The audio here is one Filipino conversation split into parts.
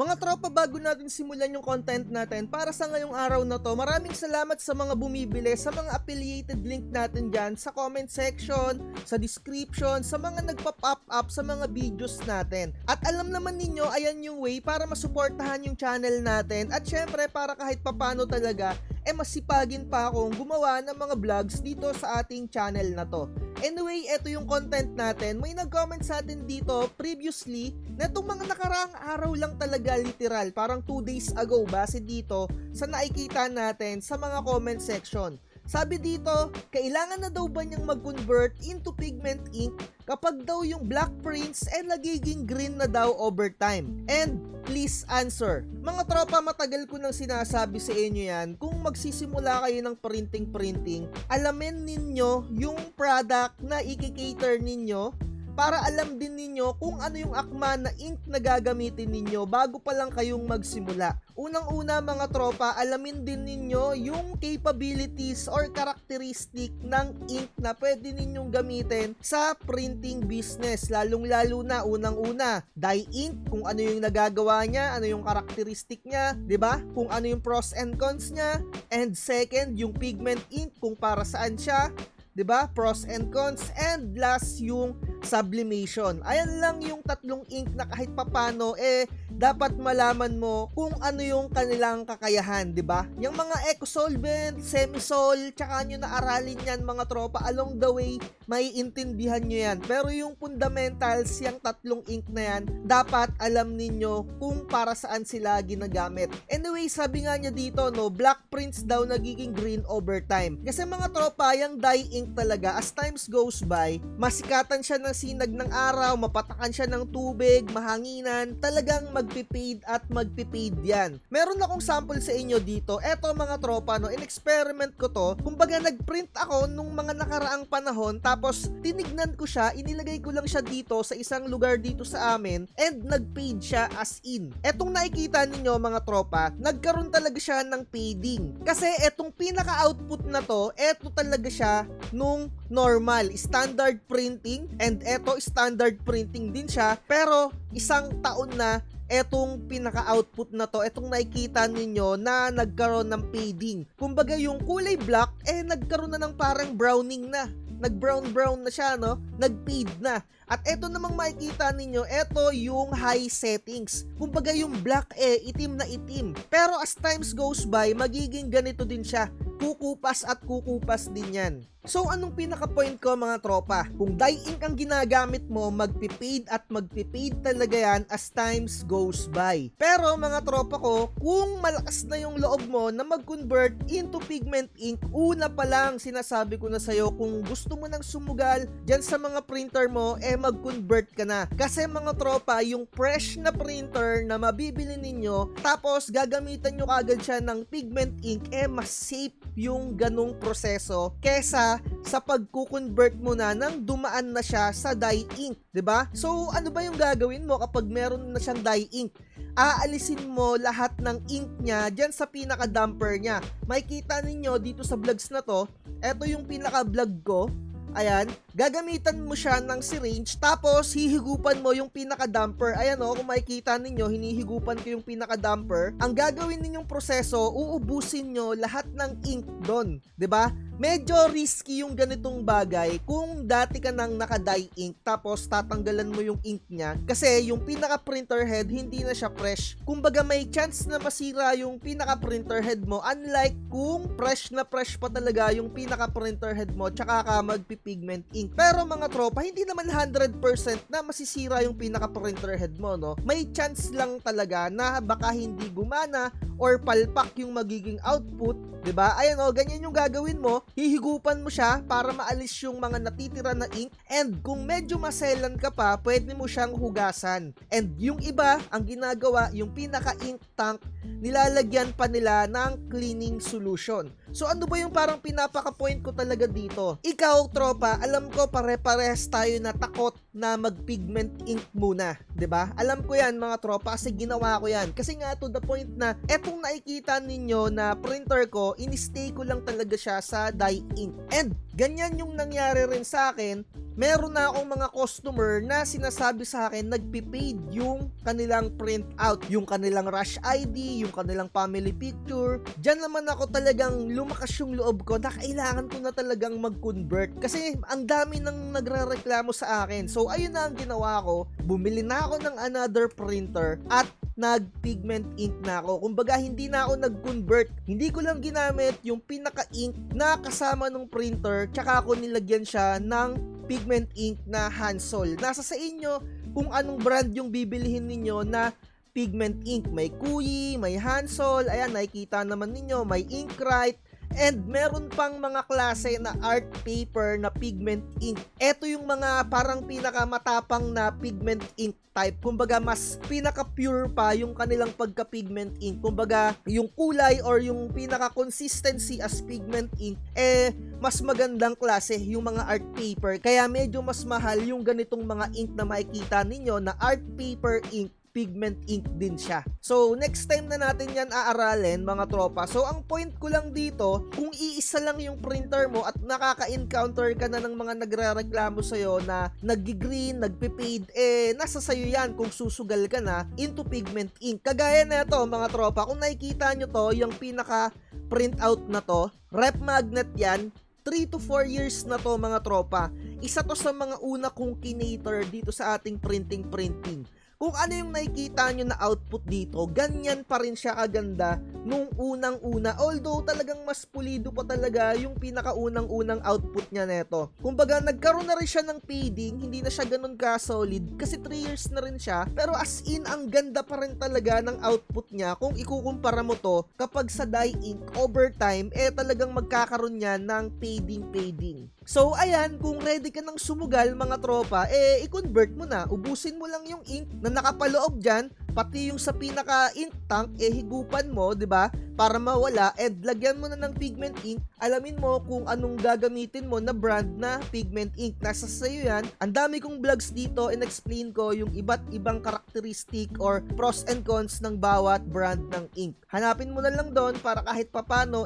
Mga tropa, bago natin simulan yung content natin para sa ngayong araw na to, maraming salamat sa mga bumibili, sa mga affiliated link natin dyan, sa comment section, sa description, sa mga nagpa-pop up sa mga videos natin. At alam naman ninyo, ayan yung way para masuportahan yung channel natin at syempre para kahit papano talaga, masipagin pa akong gumawa ng mga vlogs dito sa ating channel na to. Anyway, eto yung content natin. May nag-comment sa atin dito previously na itong mga nakaraang araw lang talaga, literal, parang 2 days ago, base dito sa nakikita natin sa mga comment section. Sabi dito, kailangan na daw ba niyang mag-convert into pigment ink kapag daw yung black prints nagiging green na daw over time? And please answer. Mga tropa, matagal ko nang sinasabi sa inyo yan, kung magsisimula kayo ng printing, alamin ninyo yung product na i-cater ninyo para alam din ninyo kung ano yung akma na ink na gagamitin ninyo bago pa lang kayong magsimula. Unang-una mga tropa, alamin din ninyo yung capabilities or characteristic ng ink na pwede ninyong gamitin sa printing business. Lalong-lalo na, unang-una, dye ink, kung ano yung nagagawa niya, ano yung characteristic niya, 'di ba? Kung ano yung pros and cons niya. And second, yung pigment ink, kung para saan siya, 'di ba? Pros and cons. And last, yung sublimation. Ayan lang yung tatlong ink na kahit papano dapat malaman mo kung ano yung kanilang kakayahan, 'di ba? Yung mga eco-solvent, semi-sol, tsaka nyo na aralin yan mga tropa, along the way maiintindihan nyo yan. Pero yung fundamentals, yung tatlong ink na yan, dapat alam ninyo kung para saan sila ginagamit. Anyway, sabi nga niya dito, no, black prints daw nagiging green over time. Kasi mga tropa, yung dye ink talaga, as times goes by, masikatan siya ng sinag ng araw, mapatakan siya ng tubig, mahanginan, talagang magpipade at magpipade yan. Meron akong sample sa inyo dito. Eto mga tropa, no, in-experiment ko to. Kumbaga nag-print ako nung mga nakaraang panahon, tapos tinignan ko siya, inilagay ko lang siya dito sa isang lugar dito sa amin, and nag-fade siya as in. Etong nakikita ninyo mga tropa, nagkaroon talaga siya ng fading. Kasi etong pinaka-output na to, eto talaga siya nung normal, standard printing, and eto standard printing din siya, pero isang taon na etong pinaka-output na to, etong nakikita ninyo na nagkaroon ng fading. Kumbaga yung kulay black, nagkaroon na ng parang browning na. Nag-brown na siya, no? Nag-fade na. At eto namang makikita ninyo, eto yung high settings. Kumbaga yung black itim na itim. Pero as times goes by, magiging ganito din siya. Kukupas at kukupas din yan. So anong pinaka-point ko mga tropa? Kung dye ink ang ginagamit mo, magpipade at magpipade talaga yan as times goes by. Pero mga tropa ko, kung malakas na yung loob mo na mag-convert into pigment ink, una pa lang sinasabi ko na sa'yo, kung gusto mo nang sumugal dyan sa mga printer mo, mag-convert ka na. Kasi mga tropa, yung fresh na printer na mabibili ninyo, tapos gagamitan nyo kagad siya ng pigment ink, mas safe yung ganung proseso kesa sa pagko-convert mo na nang dumaan na siya sa dye ink, 'di ba? So ano ba yung gagawin mo kapag meron na siyang dye ink? Aalisin mo lahat ng ink niya diyan sa pinaka-damper niya. Makikita ninyo dito sa vlogs na to, eto yung pinaka-vlog ko. Ayan, gagamitan mo siya ng syringe, tapos hihigupan mo yung pinaka-damper. Ayan o, kung makikita ninyo, hinihigupan ko yung pinaka-damper. Ang gagawin ninyong proseso, uubusin nyo lahat ng ink doon, 'di ba? Medyo risky yung ganitong bagay kung dati ka nang naka-dye ink tapos tatanggalan mo yung ink niya kasi yung pinaka-printer head hindi na siya fresh. Kumbaga may chance na masira yung pinaka-printer head mo, unlike kung fresh na fresh pa talaga yung pinaka-printer head mo tsaka ka magpipigment ink. Pero mga tropa, hindi naman 100% na masisira yung pinaka-printer head mo, no? May chance lang talaga na baka hindi gumana or palpak yung magiging output, 'di ba? Ayan o, ganyan yung gagawin mo. Hihigupan mo siya para maalis yung mga natitira na ink, and kung medyo maselan ka pa, pwede mo siyang hugasan. And yung iba, ang ginagawa, yung pinaka-ink tank, nilalagyan pa nila ng cleaning solution. So ano ba yung parang pinapaka-point ko talaga dito? Ikaw, tropa, alam ko pare-pares tayo na takot na mag-pigment ink muna, 'di ba? Alam ko 'yan mga tropa kasi ginawa ko 'yan. Kasi nga to the point na etong nakikita ninyo na printer ko, ini-stay ko lang talaga siya sa dye ink. And ganyan yung nangyari rin sa akin meron na akong mga customer na sinasabi sa akin nagpipaid yung kanilang print out, yung kanilang rush ID, yung kanilang family picture. Diyan naman ako talagang lumakas yung loob ko na kailangan ko na talagang mag-convert kasi ang dami nang nagrereklamo sa akin. So ayun na ang ginawa ko, bumili na ako ng another printer at nag-pigment ink na ako. Kumbaga hindi na ako nag-convert. Hindi ko lang ginamit yung pinaka-ink na kasama ng printer tsaka ako nilagyan siya ng pigment ink na Hansol. Nasa sa inyo kung anong brand yung bibilihin ninyo na pigment ink. May Kuyi, may Hansol, ayan nakikita naman ninyo, may Inkrite, and meron pang mga klase na art paper na pigment ink. Ito yung mga parang pinakamatapang na pigment ink type. Kumbaga mas pinaka-pure pa yung kanilang pagka-pigment ink. Kumbaga yung kulay or yung pinaka-consistency as pigment ink mas magandang klase yung mga art paper. Kaya medyo mas mahal yung ganitong mga ink na makikita ninyo na art paper ink. Pigment ink din siya. So, next time na natin yan aaralin mga tropa. So, ang point ko lang dito, kung iisa lang yung printer mo at nakaka-encounter ka na ng mga nagre-reklamo sa'yo na nag-green, nagpe-fade, nasa sa'yo yan kung susugal ka na into pigment ink. Kagaya na ito mga tropa, kung nakikita nyo to, yung pinaka-printout na to, rep magnet yan, 3 to 4 years na to mga tropa. Isa to sa mga una kong kinater dito sa ating printing. Kung ano yung nakikita nyo na output dito, ganyan pa rin siya kaganda nung unang-una. Although talagang mas pulido pa talaga yung pinakaunang-unang output niya neto. Kumbaga nagkaroon na rin siya ng fading, hindi na siya ganun ka-solid kasi 3 years na rin siya. Pero as in, ang ganda pa rin talaga ng output niya kung ikukumpara mo to kapag sa dye ink over time, talagang magkakaroon niya ng fading. So ayan, kung ready ka ng sumugal mga tropa, i-convert mo na. Ubusin mo lang yung ink na nakapaloob dyan, pati yung sa pinaka ink tank, higupan mo, 'di ba? Para mawala, lagyan mo na ng pigment ink. Alamin mo kung anong gagamitin mo na brand na pigment ink. Nasa sayo yan. Ang dami kong vlogs dito, in-explain ko yung iba't ibang karakteristik or pros and cons ng bawat brand ng ink. Hanapin mo na lang doon para kahit papano,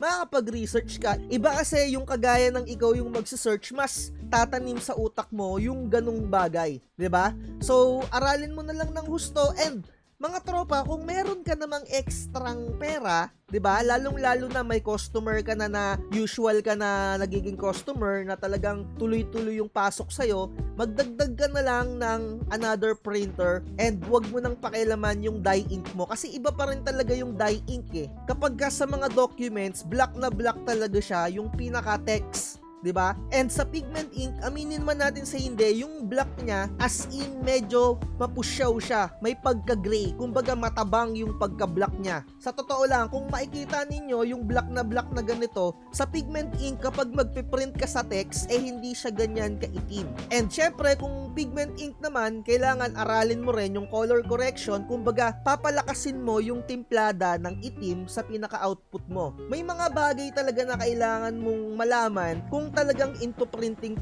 makakapag-research ka. Iba kasi yung kagaya ng ikaw yung magse-search, mas tatanim sa utak mo yung ganung bagay, 'di ba? So, aralin mo na lang ng husto. And mga tropa, kung meron ka namang ekstrang pera, 'di ba? Lalong-lalo na may customer ka na usual ka na nagiging customer na talagang tuloy-tuloy yung pasok sa iyo, magdagdag ka na lang ng another printer and wag mo nang pakialaman yung dye ink mo kasi iba pa rin talaga yung dye ink Kapag ka sa mga documents, black na black talaga siya, yung pinaka-text, 'di ba? And sa pigment ink, aminin man natin sa hindi, yung black niya as in medyo mapusyaw siya, may pagka-gray, kumbaga matabang yung pagka-black niya. Sa totoo lang, kung makikita ninyo yung black na ganito, sa pigment ink kapag magpiprint ka sa text, hindi siya ganyan kaitim. And syempre, kung pigment ink naman, kailangan aralin mo rin yung color correction, kumbaga papalakasin mo yung timplada ng itim sa pinaka-output mo. May mga bagay talaga na kailangan mong malaman kung talagang into printing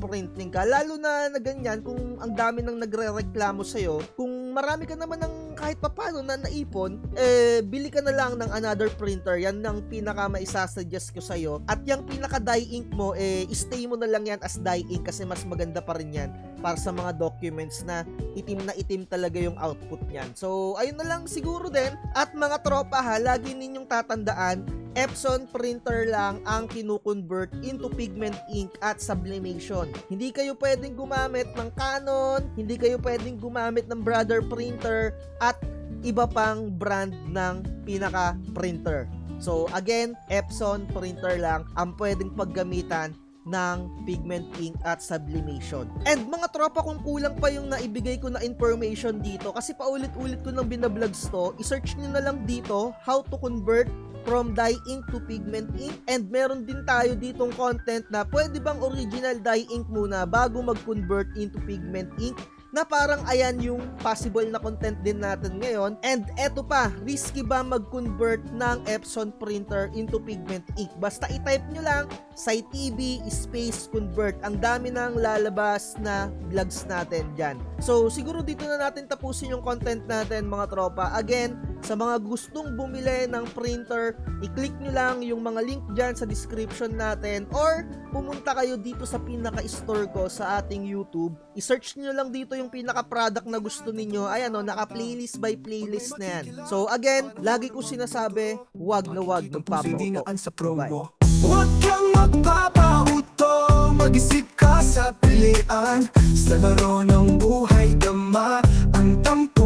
ka, lalo na ganyan kung ang dami nang nagrereklamo sa'yo. Kung marami ka naman ng kahit papano na naipon, bili ka na lang ng another printer. Yan ang pinaka maisasuggest ko sa'yo. At yung pinaka dye ink mo, stay mo na lang yan as dye ink kasi mas maganda pa rin yan para sa mga documents na itim talaga yung output niyan. So ayun na lang siguro din. At mga tropa ha, lagi ninyong tatandaan, Epson printer lang ang kinukonvert into pigment ink at sublimation. Hindi kayo pwedeng gumamit ng Canon, hindi kayo pwedeng gumamit ng Brother printer at iba pang brand ng pinaka printer. So again, Epson printer lang ang pwedeng paggamitan ng pigment ink at sublimation. And mga tropa, kung kulang pa yung naibigay ko na information dito kasi paulit-ulit ko nang binablogs to, isearch nyo na lang dito how to convert from dye ink to pigment ink. And meron din tayo ditong content na pwede bang original dye ink muna bago mag-convert into pigment ink, na parang ayan yung possible na content din natin ngayon. And eto pa, risky ba mag-convert ng Epson printer into pigment ink? Basta i-type nyo lang SciTV space convert. Ang dami nang lalabas na vlogs natin dyan. So siguro dito na natin tapusin yung content natin mga tropa. Again, Sa mga gustong bumili ng printer, i-click nyo lang yung mga link dyan sa description natin or pumunta kayo dito sa pinaka-store ko sa ating YouTube. I-search nyo lang dito yung pinaka-product na gusto ninyo. Ayan o, naka-playlist by playlist na yan. So again, lagi ko sinasabi, wag na wag magpapauto. Bye. Huwag kang magpapauto, mag-isip ka sa pilian. Sa laro ng buhay, dama ang tampo.